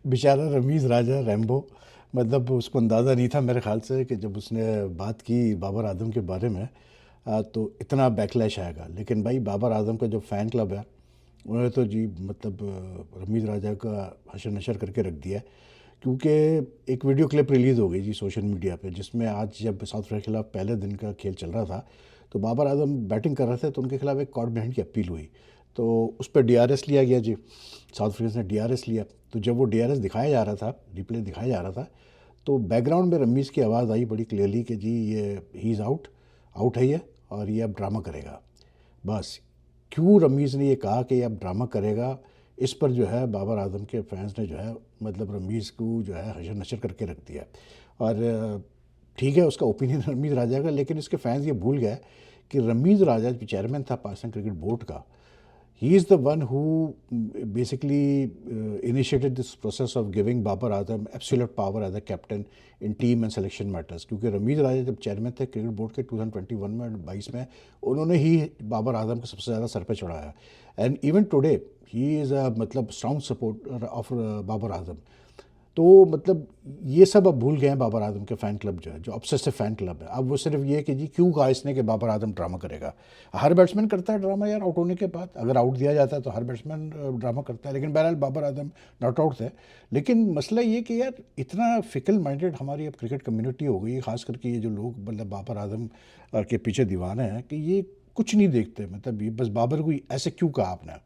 बेचारा रमीज़ राजा रैम्बो, मतलब उसको अंदाज़ा नहीं था मेरे ख़्याल से कि जब उसने बात की बाबर आज़म के बारे में तो इतना बैकलैश आएगा। लेकिन भाई बाबर आज़म का जो फ़ैन क्लब है, उन्होंने तो जी मतलब रमीज़ राजा का हशर नशर करके रख दिया है। क्योंकि एक वीडियो क्लिप रिलीज़ हो गई जी सोशल मीडिया पे, जिसमें आज जब साउथ अफ्रीका के खिलाफ पहले दिन का खेल चल रहा था, तो बाबर आज़म बैटिंग कर रहे थे, तो उनके खिलाफ एक कॉर्ड बैन की अपील हुई। तो उस पर डीआरएस लिया गया जी, साउथ अफ्रीका ने डीआरएस लिया। तो जब वो डीआरएस दिखाया जा रहा था, रिप्ले दिखाया जा रहा था, तो बैकग्राउंड में रमीज़ की आवाज़ आई बड़ी क्लियरली कि जी ये ही इज़ आउट, आउट है ये, और ये अब ड्रामा करेगा। बस क्यों रमीज़ ने ये कहा कि ये अब ड्रामा करेगा, इस पर जो है बाबर आज़म के फैंस ने जो है मतलब रमीज़ को जो है हशर नशर करके रख दिया। और ठीक है उसका ओपिनियन रमीज़ राजा का, लेकिन इसके फैंस ये भूल गए कि रमीज़ राजा जो चेयरमैन था पाकिस्तान क्रिकेट बोर्ड का, he is the one who basically initiated this process of giving Babar Azam absolute power as a captain in team and selection matters. क्योंकि रमीज़ राजा जब चेयरमैन थे क्रिकेट बोर्ड के 2021 में 22 में, उन्होंने ही बाबर आजम को सबसे ज़्यादा सर पे चढ़ाया। And even today he is a मतलब strong supporter of Babar Azam. तो मतलब ये सब अब भूल गए हैं बाबर आजम के फ़ैन क्लब जो है, जो ऑब्सेसिव फ़ैन क्लब है। अब वो सिर्फ ये कि जी क्यों कहा इसने कि बाबर आजम ड्रामा करेगा। हर बैट्समैन करता है ड्रामा यार, आउट होने के बाद अगर आउट दिया जाता है तो हर बैट्समैन ड्रामा करता है। लेकिन बहरहाल बाबर आजम नॉट आउट थे। लेकिन मसला ये कि यार इतना फिकल माइंडेड हमारी अब क्रिकेट कम्युनिटी हो गई, ख़ास करके ये जो लोग मतलब बाबर आजम के पीछे दीवाने हैं, कि ये कुछ नहीं देखते। मतलब ये बस बाबर को ऐसे क्यों कहा आपने।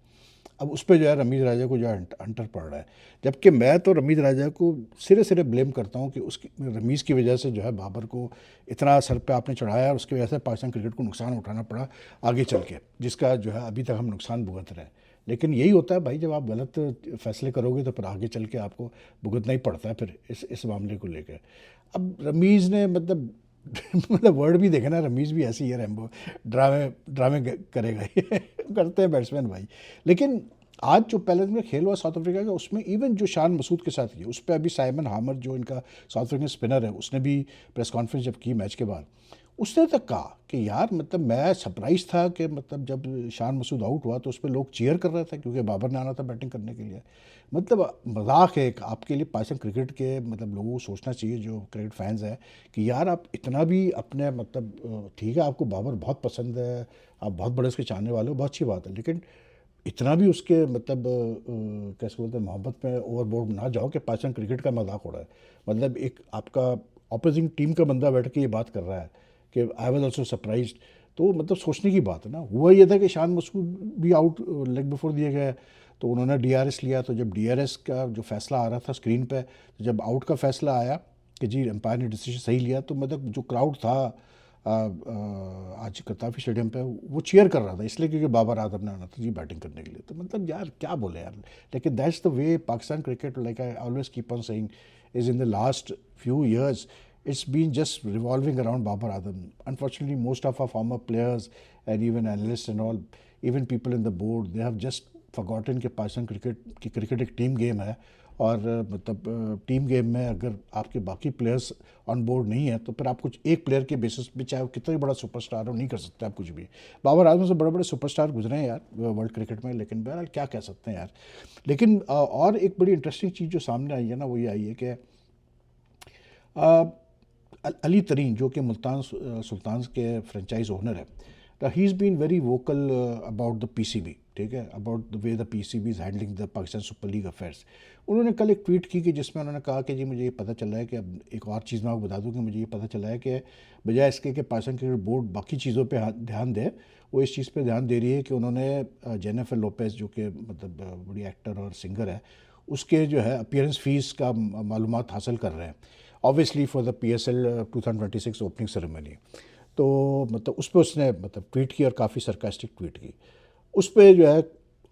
अब उस पे जो है रमीज़ राजा को जो है अंटर पड़ रहा है। जबकि मैं तो रमीज़ राजा को सिरे सिरे ब्लेम करता हूँ कि उसकी रमीज़ की वजह से जो है बाबर को इतना सर पे आपने चढ़ाया, और उसकी वजह से पाकिस्तान क्रिकेट को नुकसान उठाना पड़ा आगे चल के, जिसका जो है अभी तक हम नुकसान भुगत रहे हैं। लेकिन यही होता है भाई, जब आप गलत फैसले करोगे तो फिर आगे चल के आपको भुगतना ही पड़ता है फिर इस मामले को लेकर। अब रमीज़ ने मतलब मतलब वर्ड भी देखे ना, रमीज़ भी ऐसी है रैम्बो, ड्रामे ड्रामे करेगा ये करते हैं बैट्समैन भाई। लेकिन आज जो पहले दिन में खेल हुआ साउथ अफ्रीका का, उसमें इवन जो शान मसूद के साथ किया, उस पर अभी साइमन हामर जो इनका साउथ अफ्रीकन स्पिनर है, उसने भी प्रेस कॉन्फ्रेंस जब की मैच के बाद, उसने तक कहा कि यार मतलब मैं सरप्राइज था कि मतलब जब शान मसूद आउट हुआ तो उस पर लोग चीयर कर रहे थे, क्योंकि बाबर ने आना था बैटिंग करने के लिए। मतलब मजाक है एक आपके लिए पाकिस्तान क्रिकेट के मतलब लोगों को सोचना चाहिए जो क्रिकेट फैंस है, कि यार आप इतना भी अपने मतलब ठीक है आपको बाबर बहुत पसंद है, आप बहुत बड़े उसके चाहने वाले हो, बहुत अच्छी बात है, लेकिन इतना भी उसके मतलब कैसे बोलते हैं मोहब्बत में ओवरबोर्ड ना जाओ कि पाकिस्तान क्रिकेट का मजाक हो रहा है। मतलब एक आपका ऑपोजिंग टीम का बंदा बैठ के ये बात कर रहा है कि आई वॉज ऑल्सो सरप्राइज। तो मतलब सोचने की बात है ना। हुआ ये था कि शान मसूद भी आउट लेग बिफोर दिए गए, तो उन्होंने डीआरएस लिया। तो जब डीआरएस का जो फैसला आ रहा था स्क्रीन पे, तो जब आउट का फैसला आया कि जी एम्पायर ने डिसीजन सही लिया, तो मतलब जो क्राउड था आज कताफी स्टेडियम पे, वो चीयर कर रहा था इसलिए क्योंकि बाबर आजम ने आना था जी बैटिंग करने के लिए। तो मतलब यार क्या बोले यार। लेकिन that's the way Pakistan cricket, like I always keep on saying, is in the last few years it's been just revolving around Babar Azam. Unfortunately, most of our former players and even analysts and all, even people in the board, they have just forgotten कि Pakistan cricket एक team game है। और मतलब team game में अगर आपके बाकी players on board नहीं है, तो फिर आप कुछ एक प्लेयर के बेसिस पे, चाहे वो कितना ही बड़ा सुपरस्टार हो, नहीं कर सकते आप कुछ भी। बाबर आजम से बड़े बड़े सुपरस्टार गुजरे हैं यार वर्ल्ड क्रिकेट में, लेकिन बहरहाल क्या कह सकते हैं यार। लेकिन और एक बड़ी इंटरेस्टिंग चीज़ जो सामने आई है ना, वो ये आई है कि अली तरीन जो कि मुल्तान सुल्तान के फ्रेंचाइज ओनर है, he is been very vocal about the PCB, ठीक है, about the way the PCB is handling the Pakistan super league affairs. उन्होंने कल एक ट्वीट की कि जिसमें उन्होंने कहा कि जी मुझे ये पता चला है कि, अब एक और चीज़ मैं आपको बता दूं कि मुझे ये पता चला है कि बजाय इसके कि पाकिस्तान क्रिकेट बोर्ड बाकी चीज़ों पे ध्यान दे, वो इस चीज़ पे ध्यान दे रही है कि उन्होंने जेनिफर लोपेज जो कि मतलब बड़ी एक्टर और सिंगर है, उसके जो है अपीयरेंस फ़ीस का मालूमात हासिल कर रहे हैं, obviously for the PSL 2026 opening ceremony. तो मतलब उस पर उसने मतलब ट्वीट की और काफ़ी सरकास्टिक ट्वीट की। उस पर जो है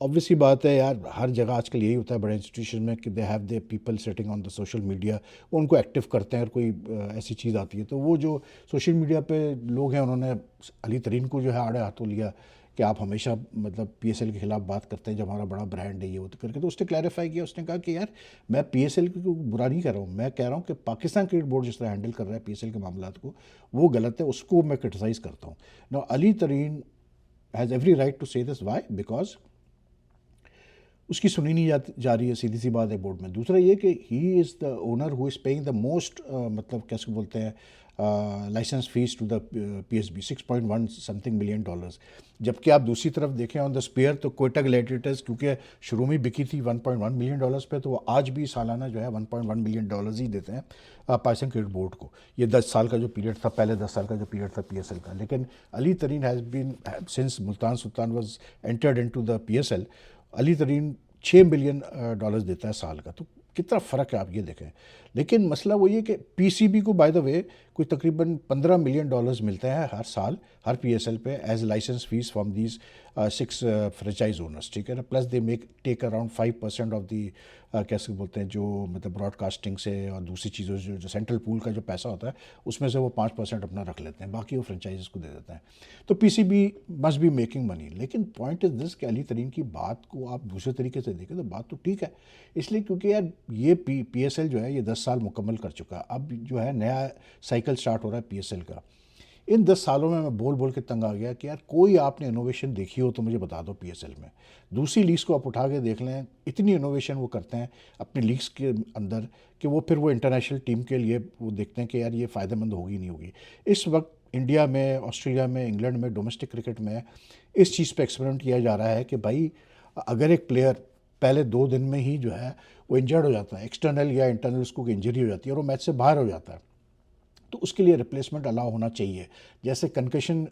ऑब्वियसली बात है यार, हर जगह आजकल यही होता है बड़े इंस्टीट्यूशन में कि they have they people setting on the social media, वो उनको एक्टिव करते हैं। और कोई ऐसी चीज़ आती है तो वो जो सोशल मीडिया पे लोग हैं, उन्होंने अली तरीन को जो है आड़े हाथों लिया कि आप हमेशा मतलब PSL के खिलाफ बात करते हैं जब हमारा बड़ा ब्रांड है ये वो, तो करके। तो उसने क्लैरिफाई किया, उसने कहा कि यार मैं PSL को बुरा नहीं कर रहा हूँ, मैं कह रहा हूँ कि पाकिस्तान क्रिकेट बोर्ड जिस तरह हैंडल कर रहा है PSL के मामला को, वो गलत है, उसको मैं क्रिटिसाइज़ करता हूँ। No, Ali Tareen has every right to से दिस। वाई? बिकॉज उसकी सुनी नहीं जा रही है, सीधी सी बात है बोर्ड में। दूसरा ये कि he is the owner who is paying the most, मतलब कैसे बोलते हैं, licence fee to the PSB, 6.1 something million dollars. जबकि आप दूसरी तरफ देखें ऑन द स्पेयर तो कोयटा ग्लैडिएटर्स क्योंकि शुरू में बिकी थी 1.1 मिलियन डॉलर्स पे, तो वो आज भी सालाना जो है 1.1 मिलियन डॉलर्स ही देते हैं पाकिस्तान क्रिकेट बोर्ड को। ये 10 साल का जो पीरियड था, पहले 10 साल का जो पीरियड था पीएसएल का। लेकिन Ali Tareen has been since Multan Sultan was entered into the PSL, Ali Tareen 6 million dollars देता है साल का। तो कितना फ़र्क है आप ये देखें। लेकिन मसला वो ये कि पीसीबी को बाय द वे कोई तकरीबन 15 मिलियन डॉलर्स मिलते हैं हर साल हर पीएसएल पे as licence fee from these 6 franchise owners, ठीक है ना। Plus they make take around 5% of the कैसे बोलते हैं, जो मतलब ब्रॉडकास्टिंग से और दूसरी चीज़ों से जो सेंट्रल पूल का जो पैसा होता है उसमें से वो 5% अपना रख लेते हैं, बाकी वो फ्रेंचाइजीज को दे देते हैं। तो PCB must be making money. लेकिन पॉइंट इज़ दिस कि अली तरीन की बात को आप दूसरे तरीके से देखें तो बात तो ठीक है, इसलिए क्योंकि यार ये पीएसएल जो है ये 10 साल मुकम्मल कर चुका है। अब जो है नया साइकिल स्टार्ट हो रहा है पीएसएल का। इन 10 सालों में मैं बोल बोल के तंग आ गया कि यार कोई आपने इनोवेशन देखी हो तो मुझे बता दो पीएसएल में। दूसरी लीग्स को आप उठा के देख लें, इतनी इनोवेशन वो करते हैं अपनी लीग्स के अंदर कि वो फिर वो इंटरनेशनल टीम के लिए वो देखते हैं कि यार ये फ़ायदेमंद होगी नहीं होगी। इस वक्त इंडिया में, ऑस्ट्रेलिया में, इंग्लैंड में, डोमेस्टिक क्रिकेट में इस चीज़ पे एक्सपेरिमेंट किया जा रहा है कि भाई अगर एक प्लेयर पहले 2 दिन में ही जो है वो इंजर्ड हो जाता है, एक्सटर्नल या इंटरनल उसको इंजरी हो जाती है और वो मैच से बाहर हो जाता है, तो उसके लिए रिप्लेसमेंट अलाउ होना चाहिए। जैसे कंकशन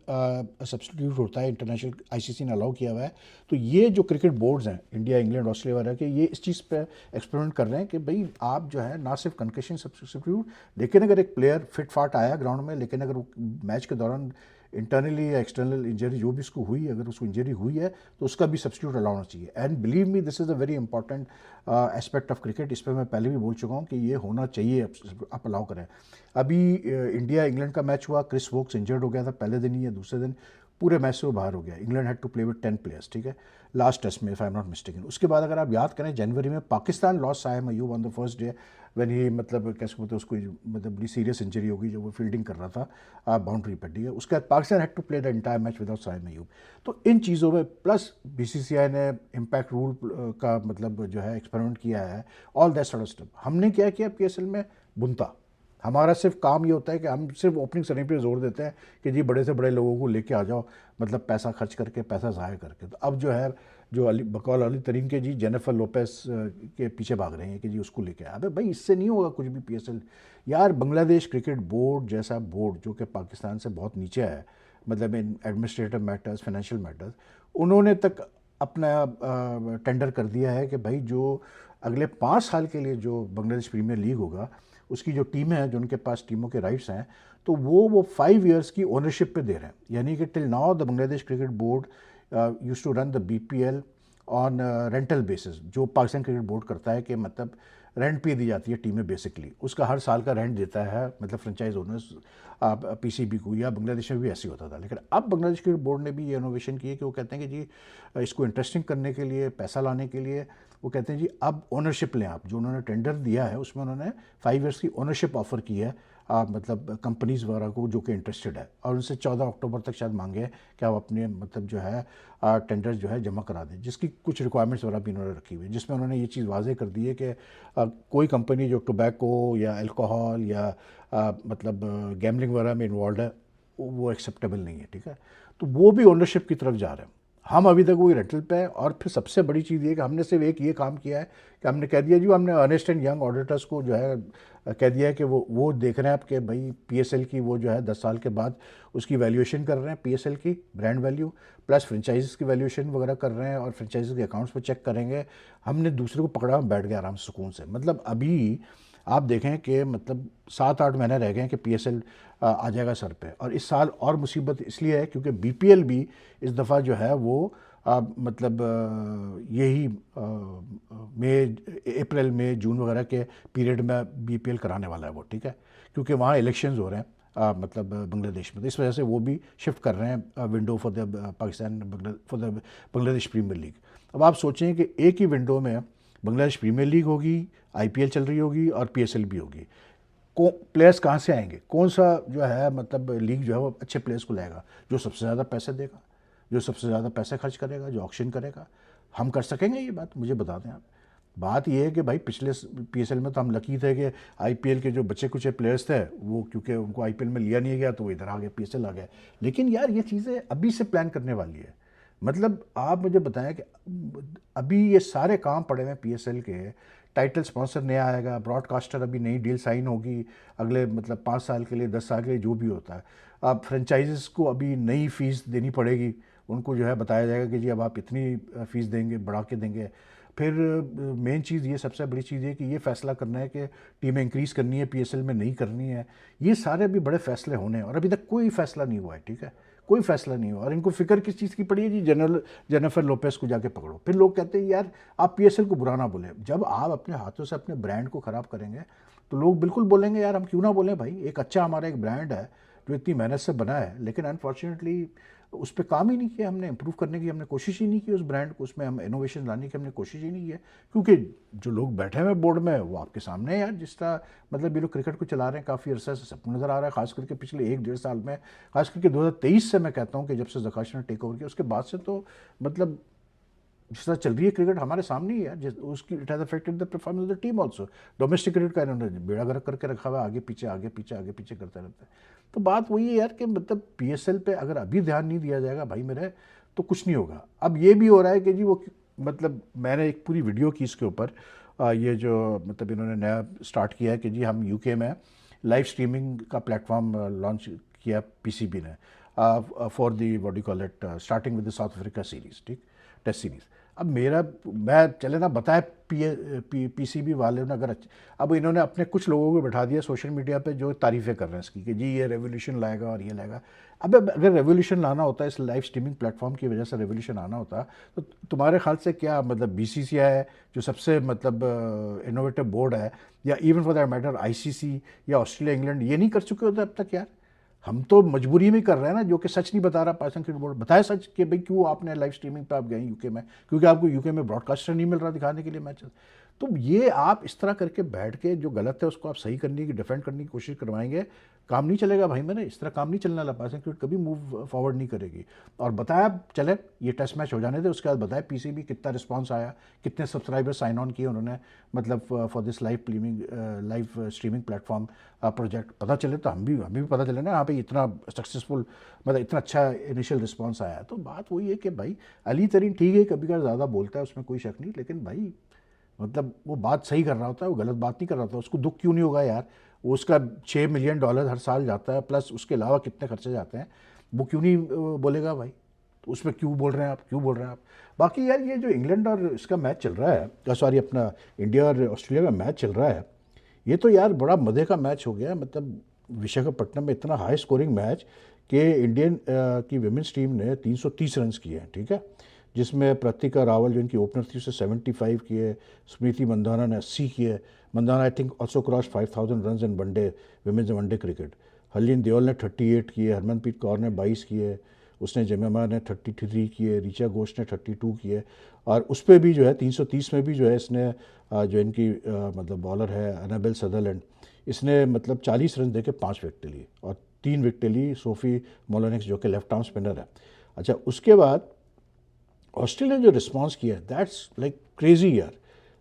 सब्सटीट्यूट होता है, इंटरनेशनल आईसीसी ने अलाउ किया हुआ है। तो ये जो क्रिकेट बोर्ड्स हैं इंडिया, इंग्लैंड, ऑस्ट्रेलिया वगैरह के, ये इस चीज़ पे एक्सपेरिमेंट कर रहे हैं कि भाई आप जो है ना सिर्फ कंकशन सब्सटीट्यूट, लेकिन अगर एक प्लेयर फिट फाट आया ग्राउंड में, लेकिन अगर वो मैच के दौरान इंटरनली या एक्सटर्नल इंजरी जो भी उसको हुई, अगर उसको इंजरी हुई है तो उसका भी सब्सटीट्यूट अलाउ होना चाहिए। And believe me this is a very important aspect of cricket. इस पर मैं पहले भी बोल चुका हूँ कि ये होना चाहिए, आप अलाउ करें। अभी इंडिया इंग्लैंड का मैच हुआ, क्रिस वोक्स इंजर्ड हो गया था पहले दिन ही या दूसरे दिन, पूरे मैच से वो बाहर हो गया। England had to play with 10 players, ठीक है, लास्ट टेस्ट में, if I am not mistaken. उसके बाद अगर आप याद करें जनवरी में Pakistan lost Saim Ayub on the first day when he, मतलब कैसे बोलते हैं उसको, मतलब बड़ी सीरियस इंजरी होगी जब वो फील्डिंग कर रहा था बाउंड्री पर, ठीक है। उसके बाद Pakistan had to play the entire match without Saim Ayub. तो इन चीज़ों में प्लस बीसीसीआई ने इम्पैक्ट रूल का मतलब जो है एक्सपेरिमेंट किया है, all that sort of stuff. हमने क्या किया पीएसएल में, बुनता। हमारा सिर्फ काम ये होता है कि हम सिर्फ ओपनिंग सेरेमनी पे जोर देते हैं कि जी बड़े से बड़े लोगों को लेके आ जाओ, मतलब पैसा खर्च करके, पैसा ज़ाया करके। तो अब जो है जो अली बकौल अली तरीन के जी जेनिफर लोपेस के पीछे भाग रहे हैं कि जी उसको लेके आए। अबे भाई इससे नहीं होगा कुछ भी पीएसएल। यार बांग्लादेश क्रिकेट बोर्ड जैसा बोर्ड जो कि पाकिस्तान से बहुत नीचे है, मतलब इन एडमिनिस्ट्रेटिव मैटर्स, फाइनेंशियल मैटर्स, उन्होंने तक अपना टेंडर कर दिया है कि भाई जो अगले 5 साल के लिए जो बांग्लादेश प्रीमियर लीग होगा उसकी जो टीमें हैं, जो उनके पास टीमों के राइट्स हैं, तो वो 5 ईयर्स की ओनरशिप पे दे रहे हैं। यानी कि till now the Bangladesh cricket board used to run the BPL on rental basis, जो पाकिस्तान क्रिकेट बोर्ड करता है कि मतलब रेंट पे दी जाती है टीमें, बेसिकली उसका हर साल का रेंट देता है मतलब फ्रेंचाइज ओनर्स पीसीबी को, या बांग्लादेश में भी ऐसे ही होता था। लेकिन अब बांग्लादेश क्रिकेट बोर्ड ने भी ये इनोवेशन की है कि वो कहते हैं कि जी इसको इंटरेस्टिंग करने के लिए, पैसा लाने के लिए, वो कहते हैं जी अब ओनरशिप लें आप। जो उन्होंने टेंडर दिया है उसमें उन्होंने 5 ईयर्स की ओनरशिप ऑफर की है मतलब कंपनीज़ वगैरह को जो कि इंटरेस्टेड है, और उनसे 14 अक्टूबर तक शायद मांगे कि आप अपने मतलब जो है टेंडर जो है जमा करा दें, जिसकी कुछ रिक्वायरमेंट्स वगैरह भी उन्होंने रखी हुई है, जिसमें उन्होंने ये चीज़ वाजे कर दी है कि कोई कंपनी जो टोबैको या अल्कोहल या मतलब गैमलिंग वगैरह में इन्वॉल्व है वो एक्सेप्टेबल नहीं है, ठीक है। तो वो भी ओनरशिप की तरफ जा रहे हैं। हम अभी तक वही रेंटल पे है। और फिर सबसे बड़ी चीज़ ये कि हमने सिर्फ एक ये काम किया है कि हमने कह दिया जी, हमने अर्नेस्ट एंड यंग ऑडिटर्स को जो है कह दिया है कि वो देख रहे हैं आप कि भाई पीएसएल की वो जो है 10 साल के बाद उसकी वैल्यूएशन कर रहे हैं, पीएसएल की ब्रांड वैल्यू प्लस फ्रेंचाइजीज की वैल्यूएशन वगैरह कर रहे हैं, और फ्रेंचाइजीज के अकाउंट्स पर चेक करेंगे। हमने दूसरे को पकड़ा, हम बैठ गए आराम से सुकून से। मतलब अभी आप देखें कि मतलब 7-8 महीने रह गए हैं कि पीएसएल आ जाएगा सर पे। और इस साल और मुसीबत इसलिए है क्योंकि बीपीएल भी इस दफ़ा जो है वो मतलब यही मई, अप्रैल, मई, जून वगैरह के पीरियड में बीपीएल कराने वाला है वो, ठीक है, क्योंकि वहाँ इलेक्शंस हो रहे हैं मतलब बांग्लादेश में। तो इस वजह से वो भी शिफ्ट कर रहे हैं window for the Pakistan, for the Bangladesh premier league. अब आप सोचें कि एक ही विंडो में बांग्लादेश प्रीमियर लीग होगी, आईपीएल चल रही होगी और पीएसएल भी होगी। प्लेयर्स कहाँ से आएंगे? कौन सा जो है मतलब लीग जो है वो अच्छे प्लेयर्स को लाएगा? जो सबसे ज़्यादा पैसे देगा, जो सबसे ज़्यादा पैसे खर्च करेगा, जो ऑक्शन करेगा। हम कर सकेंगे ये बात? मुझे बता दें आप। बात ये है कि भाई पिछले पीएसएल में तो हम लकी थे कि आईपीएल के जो बच्चे कुछ प्लेयर्स थे वो, क्योंकि उनको आईपीएल में लिया नहीं गया तो वो इधर आ गए, पीएसएल आ गया। लेकिन यार ये चीज़ें अभी से प्लान करने वाली है। मतलब आप मुझे बताएं कि अभी ये सारे काम पड़े हुए हैं पीएसएल के। टाइटल स्पॉन्सर नया आएगा, ब्रॉडकास्टर अभी नई डील साइन होगी अगले मतलब 5 साल के लिए, 10 साल के लिए, जो भी होता है। अब फ्रेंचाइजीज को अभी नई फ़ीस देनी पड़ेगी, उनको जो है बताया जाएगा कि जी अब आप इतनी फ़ीस देंगे, बढ़ा के देंगे। फिर मेन चीज़ ये, सबसे बड़ी चीज़ ये कि ये फैसला करना है कि टीमें इंक्रीज़ करनी है पीएसएल में, नहीं करनी है। ये सारे अभी बड़े फैसले होने हैं और अभी तक कोई फैसला नहीं हुआ है, ठीक है, कोई फैसला नहीं हुआ। और इनको फिक्र किस चीज़ की पड़ी है जी? जेनिफर लोपेस को जाके पकड़ो। फिर लोग कहते हैं यार आप पीएसएल को बुरा ना बोले। जब आप अपने हाथों से अपने ब्रांड को ख़राब करेंगे तो लोग बिल्कुल बोलेंगे यार हम क्यों ना बोलें भाई, एक अच्छा हमारा एक ब्रांड है जो इतनी मेहनत से बना है, लेकिन अनफॉर्चुनेटली उस पर काम ही नहीं किया हमने, इम्प्रूव करने की हमने कोशिश ही नहीं की उस ब्रांड को, उसमें हम इनोवेशन लाने की हमने कोशिश ही नहीं किया। क्योंकि जो लोग बैठे हुए बोर्ड में वो आपके सामने है यार, जिस तरह मतलब ये लोग क्रिकेट को चला रहे हैं काफ़ी अरसे से, सबको नज़र आ रहा है। खास करके पिछले 1-1.5 साल में, खास करके 2023 से मैं कहता हूँ कि जब से जकाश ने टेक ओवर किया उसके बाद से तो मतलब जिस तरह चल रही है क्रिकेट हमारे सामने ही है, जिस उसकी it has affected the performance of the team also. Domestic cricket का इन्होंने बेड़ा गर्क करके रखा हुआ है, आगे पीछे आगे पीछे आगे पीछे करते रहते हैं। तो बात वही है यार कि मतलब पीएसएल पे अगर अभी ध्यान नहीं दिया जाएगा भाई मेरे, तो कुछ नहीं होगा। अब ये भी हो रहा है कि जी वो मतलब मैंने एक पूरी वीडियो की इसके ऊपर, ये जो मतलब इन्होंने नया स्टार्ट किया है कि जी हम यूके में लाइव स्ट्रीमिंग का प्लेटफॉर्म लॉन्च किया पीसीबी ने for the what you call it, starting with the south Africa series, ठीक, टेस्ट सीरीज़। अब मैं चले ना बताए पीसीबी वाले ने अगर अब इन्होंने अपने कुछ लोगों को बैठा दिया सोशल मीडिया पे जो तारीफ़ें कर रहे हैं इसकी कि जी ये रेवोल्यूशन लाएगा और ये लाएगा। अब अगर रेवोल्यूशन लाना होता है, इस लाइव स्ट्रीमिंग प्लेटफॉर्म की वजह से रेवोल्यूशन आना होता, तो तुम्हारे ख्याल से क्या मतलब बीसीसीआई है जो सबसे मतलब इनोवेटिव बोर्ड है, या even for that matter ICC या ऑस्ट्रेलिया इंग्लैंड, ये नहीं कर चुके होते अब तक यार? हम तो मजबूरी में कर रहे हैं ना, जो कि सच नहीं बता रहा पाकिस्तान क्रिकेट बोर्ड। बताए सच कि भाई क्यों आपने लाइव स्ट्रीमिंग पे आप गए यूके में, क्योंकि आपको यूके में ब्रॉडकास्टर नहीं मिल रहा दिखाने के लिए मैचेस। तो ये आप इस तरह करके बैठ के जो गलत है उसको आप सही करने की, डिफेंड करने की कोशिश करवाएंगे, काम नहीं चलेगा भाई मेरे, इस तरह काम नहीं चलने वाला। पाकिस्तान क्रिकेट कभी मूव फॉरवर्ड नहीं करेगी। और बताया चले ये टेस्ट मैच हो जाने दे, उसके बाद बताया पीसीबी कितना रिस्पॉन्स आया, कितने सब्सक्राइबर साइन ऑन किए उन्होंने मतलब for this live streaming platform project, पता चले तो हमें भी पता चले ना यहाँ पे इतना सक्सेसफुल मतलब इतना अच्छा इनिशियल रिस्पांस आया है। तो बात वही है कि भाई अली तरीन ठीक है कभी कभार ज़्यादा बोलता है, उसमें कोई शक नहीं, लेकिन भाई मतलब वो बात सही कर रहा होता है, वो गलत बात नहीं कर रहा होता। उसको दुख क्यों नहीं होगा यार? वो उसका $6 मिलियन हर साल जाता है, प्लस उसके अलावा कितने खर्चे जाते हैं, वो क्यों नहीं बोलेगा भाई? तो उसमें क्यों बोल रहे हैं आप, क्यों बोल रहे हैं आप? बाकी यार ये जो इंग्लैंड और इसका मैच चल रहा है, सॉरी अपना इंडिया और ऑस्ट्रेलिया का मैच चल रहा है, ये तो यार बड़ा मज़े का मैच हो गया। मतलब विशाखापट्टनम में इतना हाई स्कोरिंग मैच कि इंडियन की विमेंस टीम ने 330 रन किए हैं, ठीक है, जिसमें प्रतिका रावल जो इनकी ओपनर थी उससे 75 किए, स्मृति मंदाना ने 80 किए। Mandhana I think also cross 5000 run in one day, women's one day cricket. Harleen Deol ने 38 किए, हरमनप्रीत कौर ने 22 किए, उसने जमेमा ने 33 किए, ऋचा घोष ने 32 किए। और उस पर भी जो है 330 में भी जो है इसने जो इनकी मतलब बॉलर है अनाबेल सदरलैंड, इसने मतलब 40 रन देके 5 विकेट ली और 3 विकेट ली सोफी मोलोनिक्स जो कि लेफ्ट आर्म स्पिनर है। अच्छा, उसके बाद ऑस्ट्रेलिया जो रिस्पॉन्स किया दैट्स लाइक क्रेजी यार।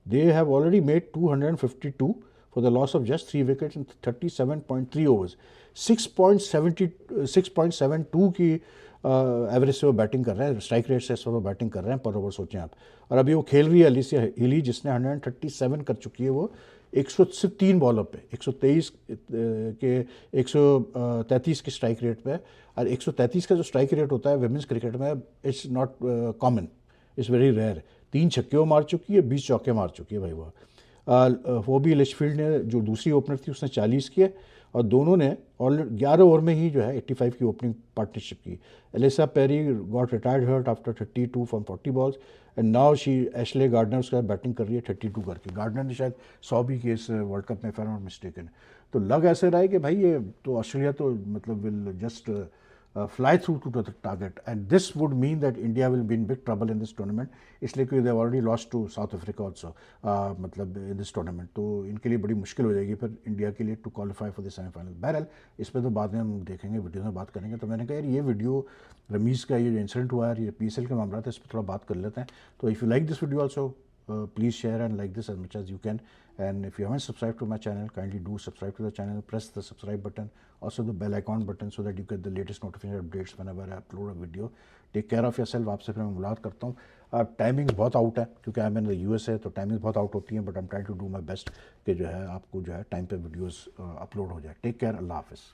They have already made 252 for the loss of just 3 wickets in 37.3 overs. 6.72 की एवरेज से वो बैटिंग कर रहे हैं, स्ट्राइक रेट से वो बैटिंग कर रहे हैं पर ओवर, सोचें आप। और अभी वो खेल रही है एलिसिया हिली जिसने 137 कर चुकी है, वो 103 बॉलों पे 123 के 133 के स्ट्राइक रेट पे। और 133 का जो स्ट्राइक रेट होता है वुमेन्स क्रिकेट में, it's not common, it's very rare. 3 छक्के वो मार चुकी है, 20 चौके मार चुकी है भाई वो भी लिचफील्ड ने जो दूसरी ओपनर थी उसने 40 किए, और दोनों ने ऑलरेडी 11 ओवर में ही जो है 85 की ओपनिंग पार्टनरशिप की। Ellyse Perry got retired hurt after 32 from 40 balls and now she Ashleigh Gardner उसके बाद बैटिंग कर रही है 32 करके। गार्डनर ने शायद 100 भी किए इस वर्ल्ड कप में, if I am not mistaken. तो लग ऐसे रहा है कि भाई ये तो ऑस्ट्रेलिया तो मतलब will just fly through to the target, and this would mean that India will be in big trouble in this tournament, इसलिए क्योंकि they have already lost to South Africa also, मतलब in this tournament, तो इनके लिए बड़ी मुश्किल हो जाएगी फिर इंडिया के लिए to qualify for the semifinal. बहरहाल इस पर तो बाद में हम देखेंगे, वीडियो में बात करेंगे। तो मैंने कहा यार ये वीडियो रमीज़ का ये जो इंसिडेंट हुआ है, ये PSL के मामला था, इस पर थोड़ा बात कर लेते हैं। तो if you like this video also, please share and like this as much as you can, and if you haven't subscribed to my channel, kindly do subscribe to the channel, press the subscribe button, also the bell icon button, so that you get the latest notification updates whenever I upload a video. Take care of yourself। आपसे फिर मैं मुलाकात करता हूँ। Timings बहुत out है क्योंकि I am in the USA, तो टाइमिंग्स बहुत आउट होती हैं, but I am trying to do my best कि जो है आपको जो है टाइम पे वीडियोस अपलोड हो जाए। टेक केयर, अल्लाह हाफिज़।